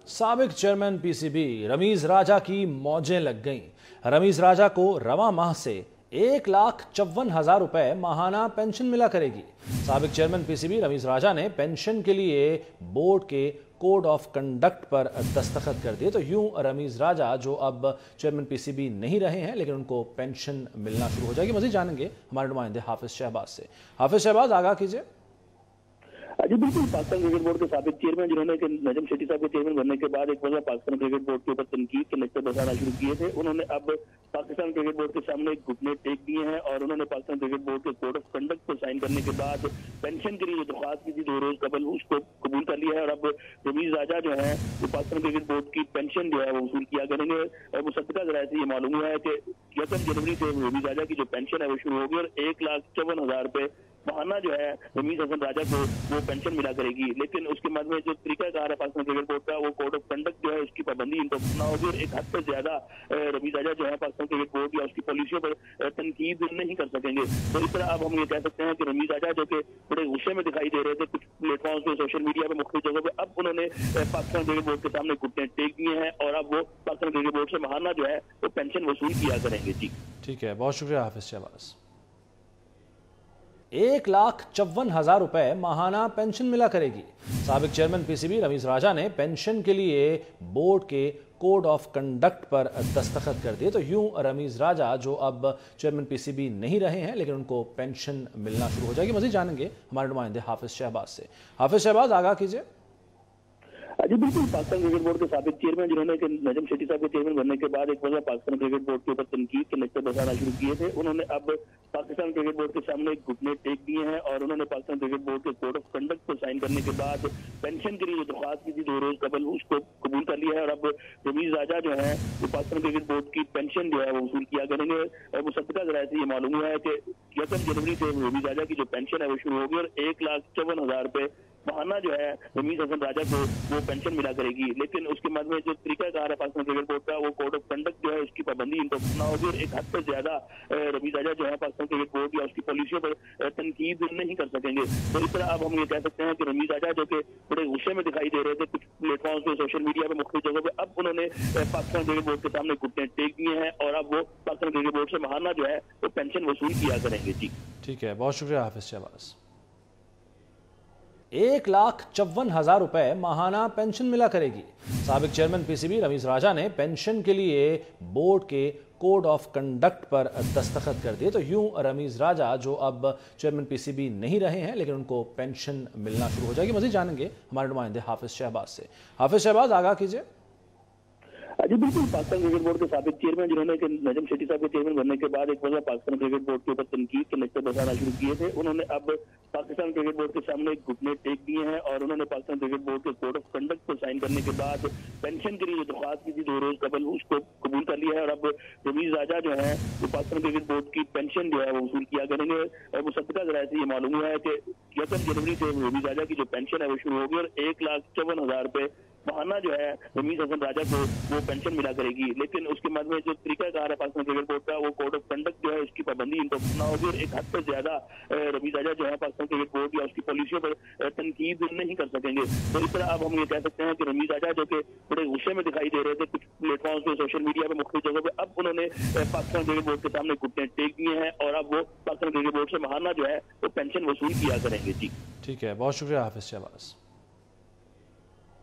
साबिक chairman PCB Ramiz राजा की मौजें लग गईं। रमीज राजा को रवा माह से 1,54,000 रुपए माहाना पेंशन मिला करेगी। साबिक चेयरमैन पीसीबी रमीज राजा ने पेंशन के लिए बोर्ड के कोड ऑफ कंडक्ट पर दस्तखत कर दिए। तो यूं रमीज राजा, जो अब चेयरमैन पीसीबी नहीं रहे हैं, लेकिन उनको पेंशन मिलना शुरू हो जाएगी। मजीद जानेंगे हमारे नुमाइंदे हाफिज शहबाज से। हाफिज शहबाज, आगाह कीजिए। जी बिल्कुल, पाकिस्तान क्रिकेट बोर्ड के साबिक चेयरमैन जिन्होंने नजम शेट्टी साहब के चेयरमैन बनने के बाद एक वजह पाकिस्तान क्रिकेट बोर्ड के ऊपर तनकीद के नक्शे बसाना शुरू किए थे, उन्होंने अब पाकिस्तान क्रिकेट बोर्ड के सामने एक घुटने टेक दिए हैं और उन्होंने पाकिस्तान क्रिकेट बोर्ड के कोड ऑफ कंडक्ट को साइन करने के बाद पेंशन के लिए जो दरख्वास्त की थी 2 रोज कबल, उसको कबूल कर लिया है। और अब रमीज राजा जो है वो पाकिस्तान क्रिकेट बोर्ड की पेंशन जो है वो वसूल किया करेंगे। और मुसद्दका जराये से ये मालूम हुआ है कि 1 जनवरी से रमीज राजा की जो पेंशन है वो शुरू होगी और 1,54,000 रुपए माहाना जो है रमीज हसन राजा को वो पेंशन मिला करेगी। लेकिन उसके बाद में जो तरीकाकार है पाकिस्तान क्रिकेट बोर्ड का, वो कोड ऑफ कंडक्ट जो है उसकी पाबंदी इनको ना होगी और एक हद से ज्यादा रमीज राजा जो है पाकिस्तान क्रिकेट बोर्ड या उसकी पॉलिसियों पर तनकीद नहीं कर सकेंगे। तो इस तरह अब हम ये कह सकते हैं कि रमीज राजा जो कि बड़े गुस्से में दिखाई दे रहे थे कुछ प्लेटफॉर्म पे, सोशल मीडिया पे, मुख्तलिफ जगहों पे, अब उन्होंने पाकिस्तान क्रिकेट बोर्ड के सामने घुटने टेक दिए हैं और अब वो पाकिस्तान क्रिकेट बोर्ड से माहाना जो है वो पेंशन वसूल किया करेंगे। जी ठीक है, बहुत शुक्रिया हाफिज शहबाज। 1,54,000 रुपए माहाना पेंशन मिला करेगी। साबिक चेयरमैन पीसीबी रमीज राजा ने पेंशन के लिए बोर्ड के कोड ऑफ कंडक्ट पर दस्तखत कर दिए। तो यूं रमीज राजा, जो अब चेयरमैन पीसीबी नहीं रहे हैं, लेकिन उनको पेंशन मिलना शुरू हो जाएगी। मजीद जानेंगे हमारे नुमाइंदे हाफिज शहबाज से। हाफिज शहबाज, आगाह कीजिए। जी बिल्कुल, पाकिस्तान क्रिकेट बोर्ड के साबिक चेयरमैन जिन्होंने नजम शेट्टी साहब के चेयरमैन बनने के बाद एक वजह पाकिस्तान क्रिकेट बोर्ड के ऊपर तनकीद के नक्शे बसाना शुरू किए थे, उन्होंने अब पाकिस्तान क्रिकेट बोर्ड के सामने एक घुटने टेक दिए हैं और उन्होंने पाकिस्तान क्रिकेट बोर्ड के कोड ऑफ कंडक्ट को साइन करने के बाद पेंशन के लिए जो दरख्वास्त की थी 2 रोज कबल, उसको कबूल कर लिया है। और अब रमीज राजा जो है वो पाकिस्तान क्रिकेट बोर्ड की पेंशन जो है वो वसूल किया करेंगे। और मुसद्दका जराये से ये मालूम हुआ है कि 1 जनवरी से रमीज राजा की जो पेंशन है वो शुरू होगी और 1,54,000 रुपए माहाना जो है रमीज हसन राजा को वो पेंशन मिला करेगी। लेकिन उसके बाद में जो तरीकाकार है पाकिस्तान क्रिकेट बोर्ड का, वो कोड ऑफ कंडक्ट जो है उसकी पाबंदी इनको ना होगी और एक हद से ज्यादा रमीज राजा जो है पाकिस्तान क्रिकेट बोर्ड या उसकी पॉलिसियों पर तनकीद नहीं कर सकेंगे। तो इस तरह अब हम ये कह सकते हैं कि रमीज राजा जो कि बड़े गुस्से में दिखाई दे रहे थे कुछ प्लेटफॉर्म पे, सोशल मीडिया पे, मुख्तलिफ जगहों पे, अब उन्होंने पाकिस्तान क्रिकेट बोर्ड के सामने घुटने टेक दिए हैं और अब वो पाकिस्तान क्रिकेट बोर्ड से माहाना जो है वो पेंशन वसूल किया करेंगे। जी ठीक है, बहुत शुक्रिया हाफिज शहबाज। 1,54,000 रुपए माहाना पेंशन मिला करेगी। साबिक चेयरमैन पीसीबी रमीज राजा ने पेंशन के लिए बोर्ड के कोड ऑफ कंडक्ट पर दस्तखत कर दिए। तो यूं रमीज राजा, जो अब चेयरमैन पीसीबी नहीं रहे हैं, लेकिन उनको पेंशन मिलना शुरू हो जाएगी। मजीद जानेंगे हमारे नुमाइंदे हाफिज शहबाज से। हाफिज शहबाज, आगाह कीजिए। जी बिल्कुल, पाकिस्तान क्रिकेट बोर्ड के साबिक चेयरमैन जिन्होंने नजम शेट्टी साहब के चेयरमैन बनने के बाद एक वजह पाकिस्तान क्रिकेट बोर्ड के ऊपर तनकीद के नक्शे बसाना शुरू किए थे, उन्होंने अब पाकिस्तान क्रिकेट बोर्ड के सामने एक घुटने टेक दिए हैं और उन्होंने पाकिस्तान क्रिकेट बोर्ड के कोड ऑफ कंडक्ट को साइन करने के बाद पेंशन के लिए जो दरख्वास्त की थी 2 रोज कबल, उसको कबूल कर लिया है। और अब रमीज राजा जो है वो पाकिस्तान क्रिकेट बोर्ड की पेंशन जो है वो वसूल किया करेंगे। और मुसद्दका जराये से ये मालूम हुआ है कि 1 जनवरी से रमीज राजा की जो पेंशन है वो शुरू होगी और 1,54,000 रुपए माहाना जो है रमीज हसन राजा को वो पेंशन मिला करेगी। लेकिन उसके बाद में जो तरीकाकार है पाकिस्तान क्रिकेट बोर्ड का, वो कोड ऑफ कंडक्ट जो है उसकी पाबंदी इनको ना होगी और एक हद से ज्यादा रमीज राजा जो है पाकिस्तान क्रिकेट बोर्ड या उसकी पॉलिसियों पर तनकीद नहीं कर सकेंगे। तो इस तरह अब हम ये कह सकते हैं कि रमीज राजा जो कि बड़े गुस्से में दिखाई दे रहे थे कुछ प्लेटफॉर्म पे, सोशल मीडिया पे, मुख्तलिफ जगहों पे, अब उन्होंने पाकिस्तान क्रिकेट बोर्ड के सामने घुटने टेक दिए हैं और अब वो पाकिस्तान क्रिकेट बोर्ड से माहाना जो है वो पेंशन वसूल किया करेंगे। जी ठीक है, बहुत शुक्रिया हाफिज शहबाज।